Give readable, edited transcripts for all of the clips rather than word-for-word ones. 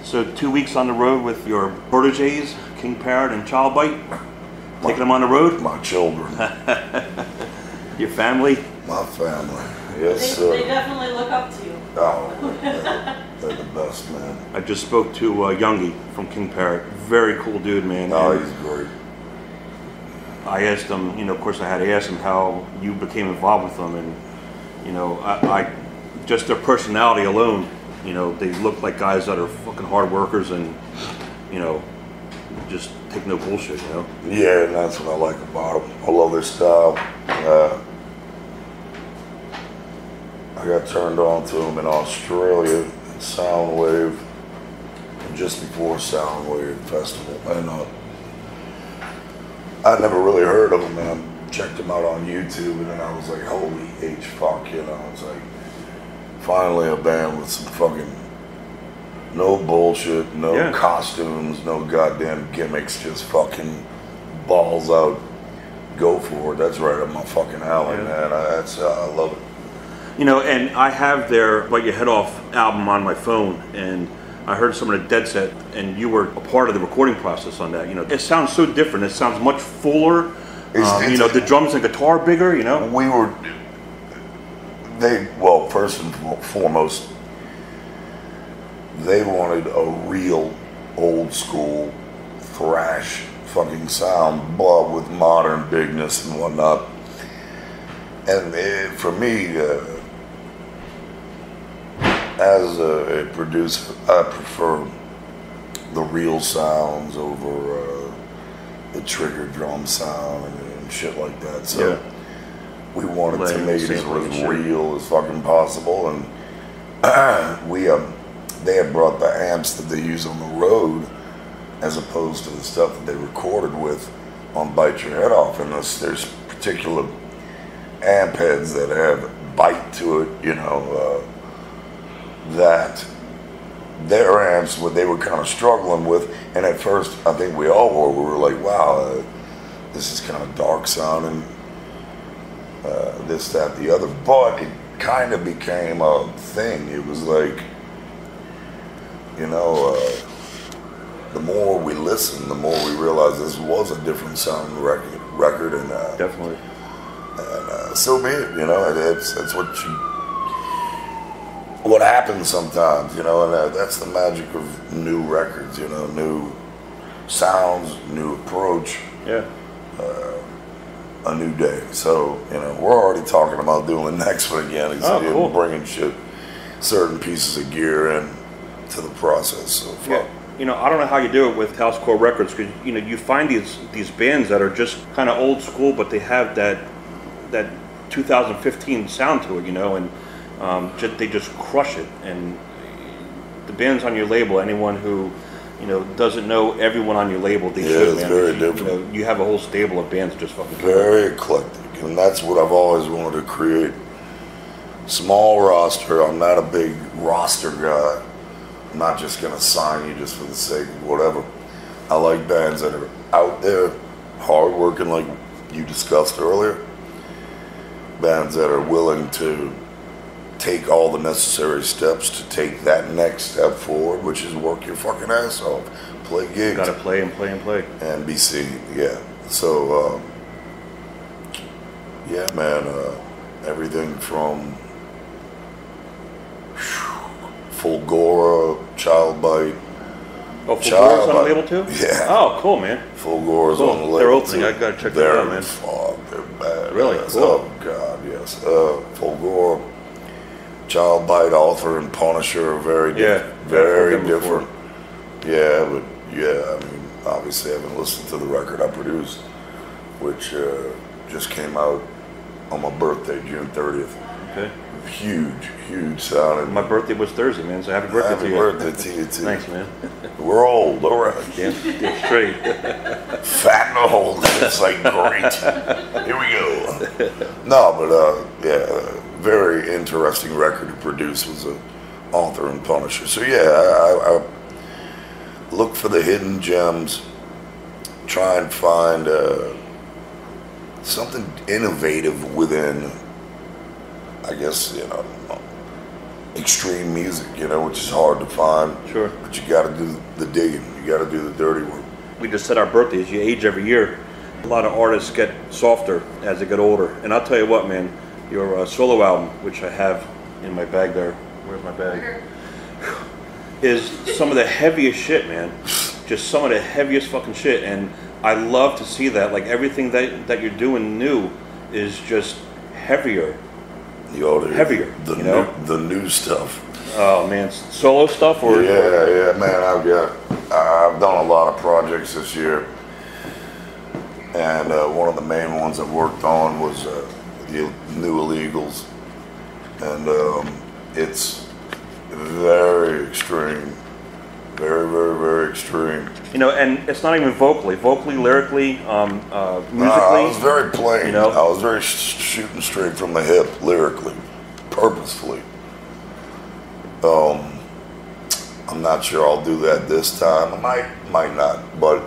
So 2 weeks on the road with your proteges, King Parrot and Child Bite, taking them on the road? My children. Your family? My family, yes sir. They definitely look up to you. Oh, they're the best, man. I just spoke to Youngie from King Parrot. Very cool dude, man. Oh, And he's great. I asked him, you know, of course I had to ask him how you became involved with them, and you know, I just their personality alone, you know, they look like guys that are fucking hard workers and, you know, just take no bullshit, you know. Yeah, and that's what I like about them. I love their style. I got turned on to them in Australia at Soundwave, just before Soundwave Festival, and I'd never really heard of them, and I checked them out on YouTube, and then I was like, holy H fuck, you know. It's like, finally a band with some fucking, no bullshit, no costumes, no goddamn gimmicks, just fucking balls out, go for it. That's right up my fucking alley, man. I love it. You know, and I have their Bite Your Head Off album on my phone, and I heard some of the Dead Set, and you were a part of the recording process on that. You know, it sounds so different. It sounds much fuller. You know, the drums and guitar bigger, you know? Well, first and foremost, they wanted a real old school thrash fucking sound, but with modern bigness and whatnot. And for me, as a producer, I prefer the real sounds over the trigger drum sound and shit like that. So we wanted to make it as real as fucking possible, and they had brought the amps that they use on the road as opposed to the stuff that they recorded with on Bite Your Head Off. And there's particular amp heads that have bite to it, you know, that their amps, what they were kind of struggling with. And at first, I think we all were. We were like, wow, this is kind of dark sounding, this, that, the other. But it kind of became a thing. It was like, you know, the more we listened, the more we realized this was a different sounding record. And definitely. And so be it, you know. That's what happens sometimes, you know, and that's the magic of new records, you know, new sounds, new approach, a new day. So, you know, we're already talking about doing the next one again, cool. Bringing certain pieces of gear in to the process. So, you know, I don't know how you do it with Housecore Records, because, you know, you find these bands that are just kind of old school, but they have that 2015 sound to it, you know, and they just crush it. And the bands on your label, anyone who, you know, doesn't know everyone on your label, they should, it's man. very different. You know, you have a whole stable of bands just fucking very eclectic, and that's what I've always wanted to create. Small roster. I'm not a big roster guy. I'm not just gonna sign you just for the sake of whatever. I like bands that are out there, hard working, like you discussed earlier. Bands that are willing to take all the necessary steps to take that next step forward, which is work your fucking ass off, play gigs. You gotta play and play and play. And be seen, So, man, everything from Fulgora, Child Bite. Oh, Fulgora's on the label too? Yeah. Oh, cool, man. Fulgora's on the label. They're opening. I gotta check that out, man. They're bad. Really? Cool. Oh God, yes. Fulgora, Child Bite, Author, and Punisher are very different. Yeah, but I mean, obviously, I haven't listened to the record I produced, which just came out on my birthday, June 30th. Okay. Huge sounding. My birthday was Thursday, man, so happy birthday to you. Happy birthday to you, too. Thanks, man. We're old, all right. Damn straight. Fat and old. It's like, great. Here we go. No, but, very interesting record to produce was Author and Punisher. So, I look for the hidden gems, try and find something innovative within, I guess, you know, extreme music, you know, which is hard to find. Sure. But you got to do the digging. You got to do the dirty work. We just said our birthdays. You age every year. A lot of artists get softer as they get older. And I'll tell you what, man, your solo album, which I have in my bag there. Where's my bag? Is some of the heaviest shit, man. Just some of the heaviest fucking shit. And I love to see that. Like everything that you're doing new is just heavier. Heavier. The you know? the new stuff. Oh man, solo stuff or? Yeah, man. I've done a lot of projects this year, and one of the main ones I worked on was the New Illegals, and it's very extreme, very, very, very extreme. You know, and it's not even vocally, lyrically, musically. I was very plain. You know? I was very shooting straight from the hip, lyrically, purposefully. I'm not sure I'll do that this time. I might not, but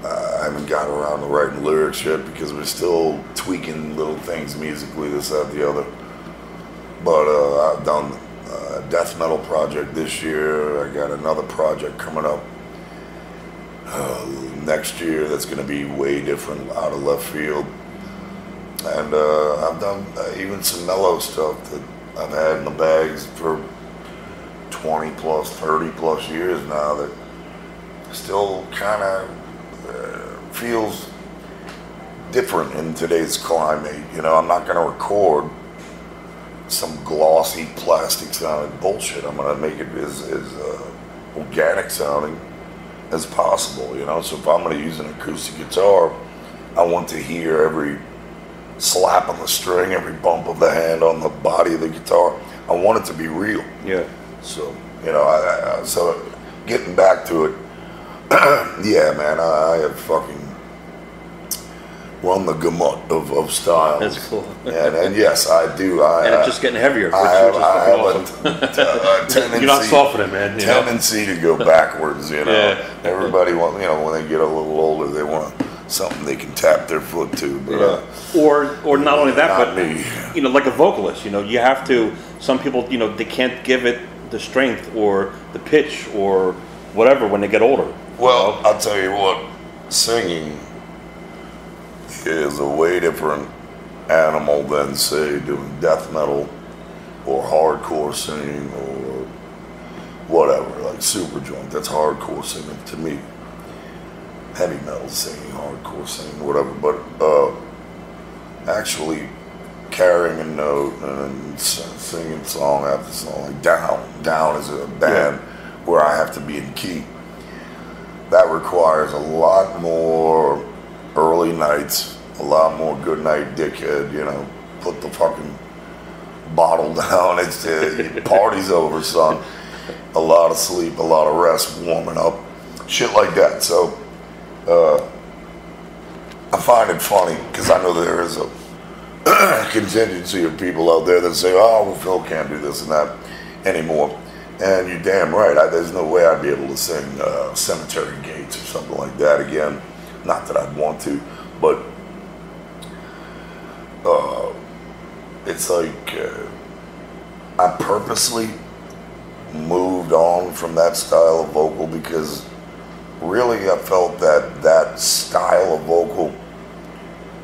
I haven't got around to writing lyrics yet because we're still tweaking little things musically, this, that, the other. But I've done a death metal project this year. I got another project coming up next year that's going to be way different, out of left field. And I've done even some mellow stuff that I've had in the bags for 20 plus, 30 plus years now that still kind of feels different in today's climate. You know, I'm not going to record some glossy plastic sounding bullshit. I'm going to make it as organic sounding as possible, you know. So if I'm going to use an acoustic guitar, I want to hear every slap on the string, every bump of the hand on the body of the guitar. I want it to be real. Yeah. So, you know, so getting back to it, yeah, man, I have fucking run the gamut of styles. That's cool. and yes, I do. And it's just getting heavier. I have awesome. a tendency. You're not softening, man. Tendency to go backwards. You know, Yeah. Everybody wants. You know, when they get a little older, they want something they can tap their foot to. But or not only that, not but me. You know, like a vocalist. You know, you have to. Some people, you know, they can't give it the strength or the pitch or whatever when they get older. Well, you know? I'll tell you what, singing is a way different animal than, say, doing death metal or hardcore singing or whatever, like Superjoint. That's hardcore singing to me. Heavy metal singing, hardcore singing, whatever. But actually carrying a note and singing song after song, like Down is a band where I have to be in key. That requires a lot more early nights, a lot more good night dickhead, you know, put the fucking bottle down, it's party's over, son. A lot of sleep, a lot of rest, warming up, shit like that. So I find it funny because I know there is a contingency of people out there that say, oh, well, Phil can't do this and that anymore. And you're damn right. There's no way I'd be able to sing Cemetery Gates or something like that again. Not that I'd want to, but it's like I purposely moved on from that style of vocal because really I felt that style of vocal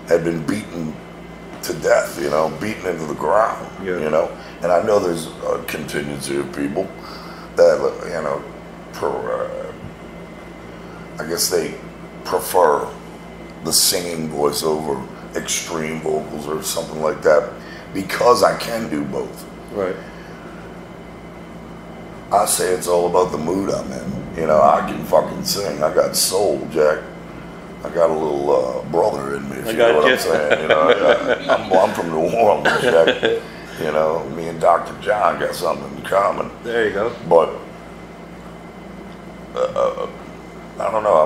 had been beaten to death, you know, beaten into the ground, you know. And I know there's a contingency of people that, you know, I guess they prefer the singing voice over extreme vocals or something like that because I can do both. Right. I say it's all about the mood I'm in. You know, I can fucking sing. I got soul, Jack. I got a little brother in me, if you know what I'm saying. You know, I'm from New Orleans, Jack. You know, me and Dr. John got something in common. There you go. But I don't know.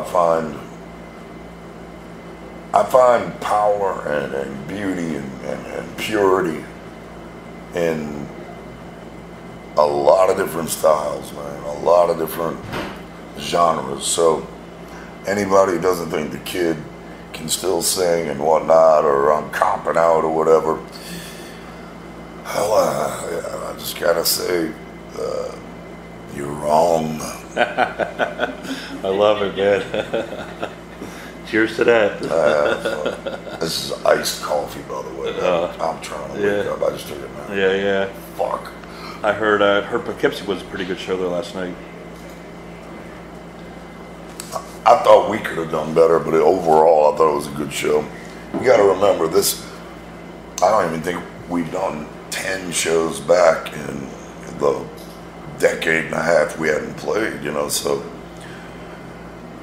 I find power and beauty and purity in a lot of different styles, man. A lot of different genres. So anybody who doesn't think the kid can still sing and whatnot, or I'm copping out or whatever, hell, just gotta say, you're wrong. I love it, man. Cheers to that. This is iced coffee, by the way. I'm trying to wake up. I just took it now. Yeah. Fuck. I heard Poughkeepsie was a pretty good show there last night. I thought we could have done better, but overall, I thought it was a good show. You got to remember this. I don't even think we've done 10 shows back in the decade and a half we hadn't played, you know. So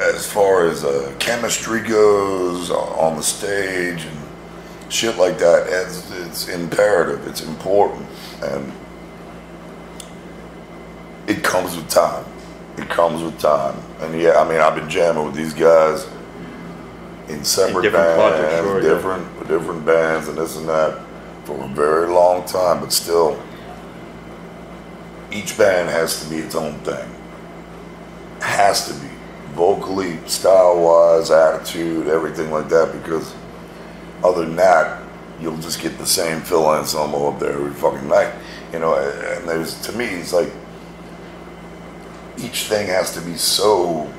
as far as chemistry goes on the stage and shit like that, it's imperative. It's important, and it comes with time. It comes with time. And yeah, I mean, I've been jamming with these guys in separate bands, different bands and this and that for a very long time, but still, each band has to be its own thing. Has to be. Vocally, style-wise, attitude, everything like that, because other than that, you'll just get the same Phil Anselmo up there every fucking night. You know, and there's, to me, it's like, each thing has to be so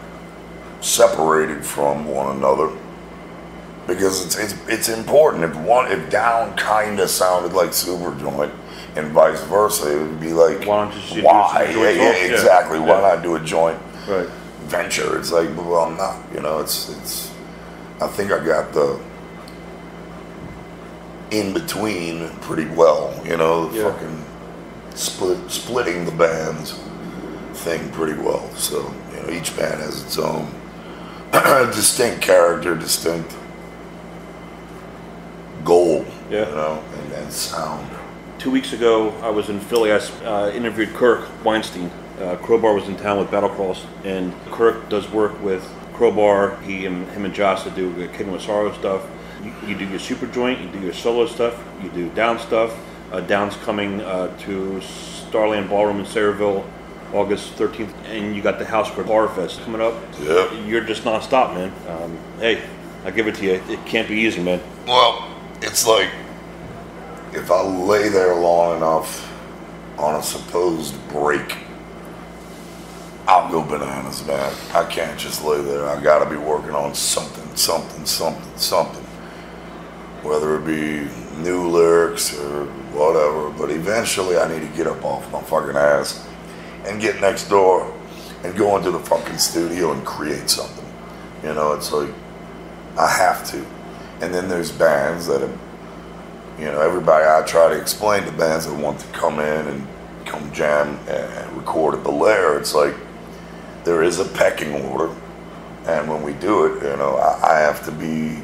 separated from one another, because it's important. If Down kind of sounded like Superjoint and vice versa, it would be like, why don't you why? Do yeah, exactly. Why not do a joint right venture? It's like, well, I'm not. You know, it's. I think I got the in between pretty well. You know, fucking splitting the bands thing pretty well. So, you know, each band has its own distinct character, distinct goal, you know, and sound. 2 weeks ago, I was in Philly. I interviewed Kirk Weinstein. Crowbar was in town with Battlecross, and Kirk does work with Crowbar. Him and Josh do Kingdom of Sorrow stuff. You do your Superjoint, you do your solo stuff, you do Down stuff. Down's coming to Starland Ballroom in Sayreville August 13th, and you got the Housecore Horror Fest coming up. Yeah. You're just non-stop, man. Hey, I give it to you. It can't be easy, man. Well, it's like, if I lay there long enough on a supposed break, I'll go bananas, man. I can't just lay there. I gotta be working on something. Whether it be new lyrics or whatever, but eventually I need to get up off my fucking ass and get next door and go into the fucking studio and create something. You know, it's like, I have to. And then there's bands that have, you know, everybody, I try to explain to bands that want to come in and come jam and record at the Lair. It's like, there is a pecking order, and when we do it, you know, I have to be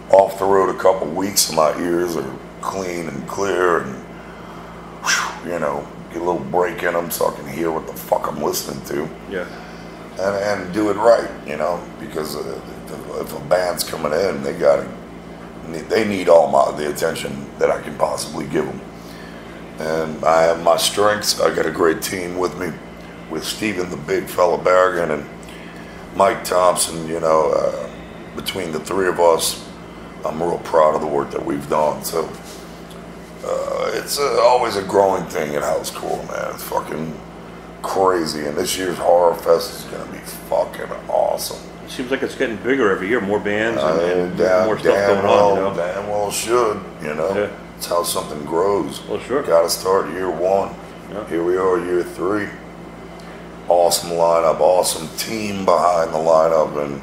off the road a couple weeks so my ears are clean and clear, and you know, get a little break in them so I can hear what the fuck I'm listening to. Yeah. And do it right, you know, because if a band's coming in, they need all the attention that I can possibly give them. And I have my strengths. I got a great team with me, with Steven the Big Fella Berrigan and Mike Thompson. You know, between the three of us, I'm real proud of the work that we've done. So it's always a growing thing at Housecore, man. It's fucking crazy, and this year's Horror Fest is gonna be fucking awesome. It seems like it's getting bigger every year, more bands and more stuff going on. You know? Damn well should, you know. Yeah. It's how something grows. Well, sure. Got to start year one. Yeah. Here we are, year three. Awesome lineup, awesome team behind the lineup, and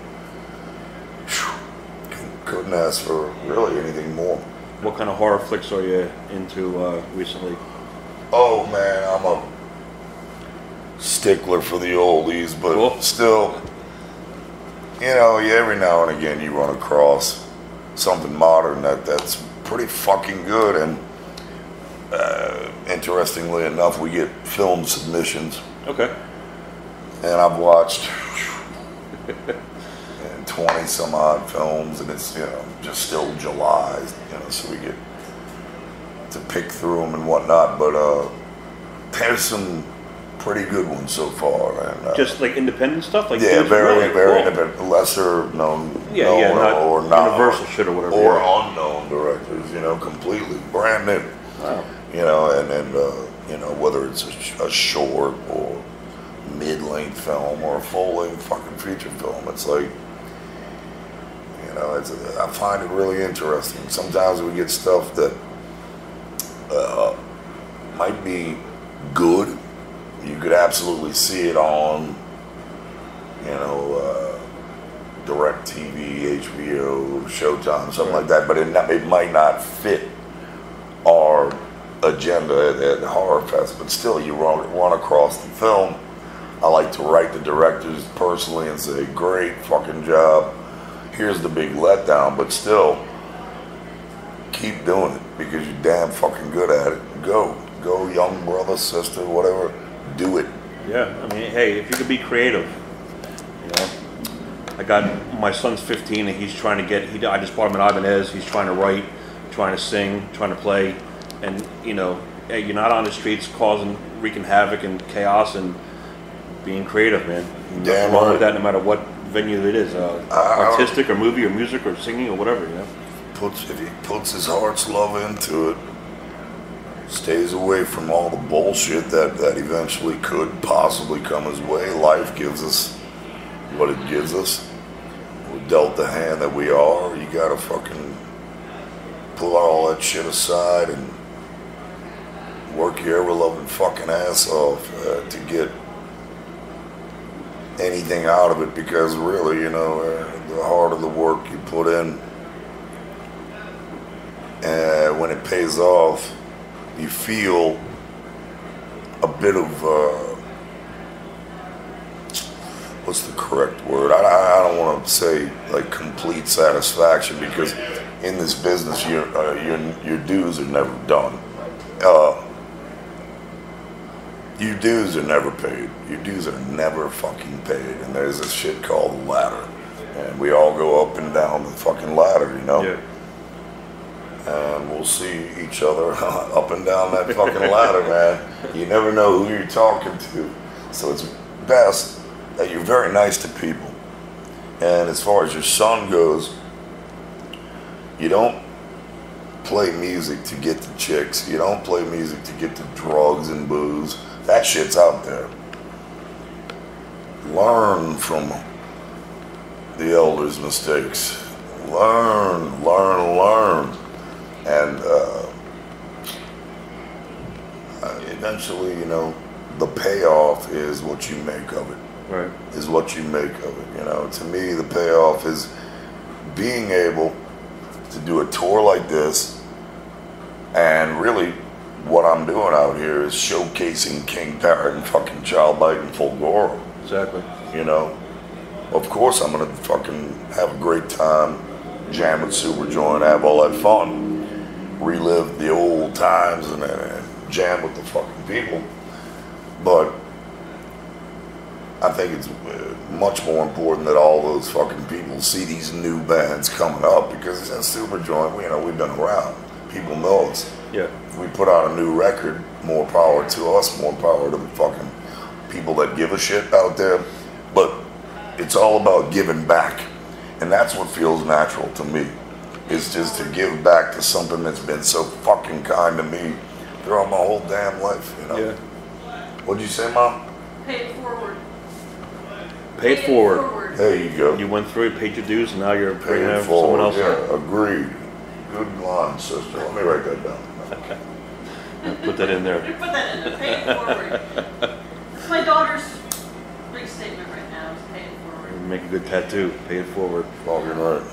couldn't ask for really anything more. What kind of horror flicks are you into recently? Oh man, I'm a stickler for the oldies, but still, you know, every now and again you run across something modern that's pretty fucking good. And interestingly enough, we get film submissions. Okay. And I've watched 20 some odd films, and it's, you know, just still July, you know, so we get to pick through them and whatnot. But there's some pretty good ones so far. And just like independent stuff, like very independent, lesser known, or not Universal shit or whatever, or unknown directors, you know, completely brand new. Wow. You know, and You know, whether it's a short or mid-length film or a full-length fucking feature film. It's like, you know, I find it really interesting. Sometimes we get stuff that might be good. You could absolutely see it on, you know, DirecTV, HBO, Showtime, something like that, but it might not fit our agenda at the Horror Fest. But still, you run across the film. I like to write the directors personally and say, great fucking job. Here's the big letdown, but still, keep doing it because you're damn fucking good at it. Go, young brother, sister, whatever, do it. Yeah, I mean, hey, if you could be creative, you know. I got, my son's 15 and he's trying to get, I just bought him an Ibanez, he's trying to write, trying to sing, trying to play, and, you know, hey, you're not on the streets wreaking havoc and chaos and being creative, man. Nothing wrong with that, no matter what venue it is, artistic or movie or music or singing or whatever, you know. If he puts his heart's love into it, stays away from all the bullshit that eventually could possibly come his way. Life gives us what it gives us. We're dealt the hand that we are. You gotta fucking pull all that shit aside and work your ever-loving fucking ass off to get anything out of it, because really, you know, the harder the work you put in, when it pays off, you feel a bit of what's the correct word? I don't want to say like complete satisfaction, because in this business your dues are never done. Your dues are never paid. Your dues are never fucking paid. And there's this shit called the ladder, and we all go up and down the fucking ladder, you know. Yeah. And we'll see each other up and down that fucking ladder, man. You never know who you're talking to. So it's best that you're very nice to people. And as far as your son goes, you don't play music to get the chicks. You don't play music to get the drugs and booze. That shit's out there. Learn from the elders' mistakes. Learn. And eventually, you know, the payoff is what you make of it. Right. Is what you make of it. You know, to me, the payoff is being able to do a tour like this, and really what I'm doing out here is showcasing King Parrot and fucking Childbite and Fulgora. Exactly. You know, of course I'm gonna fucking have a great time, jam with Superjoint, have all that fun, relive the old times and jam with the fucking people. But I think it's much more important that all those fucking people see these new bands coming up, because at Superjoint, you know, we've been around. People know us. Yeah. If we put out a new record, more power to us, more power to the fucking people that give a shit out there. But it's all about giving back. And that's what feels natural to me. It's just to give back to something that's been so fucking kind to me throughout my whole damn life, you know? Yeah. What'd you say, Mom? Pay it forward. Pay it forward. There you go. You went through it, paid your dues, and now you're Pay bringing it it for someone else. Yeah, agreed. Good line, sister. Let me write that down. Put that in there. Put that in there. Pay it forward. It's my daughter's big statement right now, is pay it forward. Make a good tattoo. Pay it forward. Oh, you're right.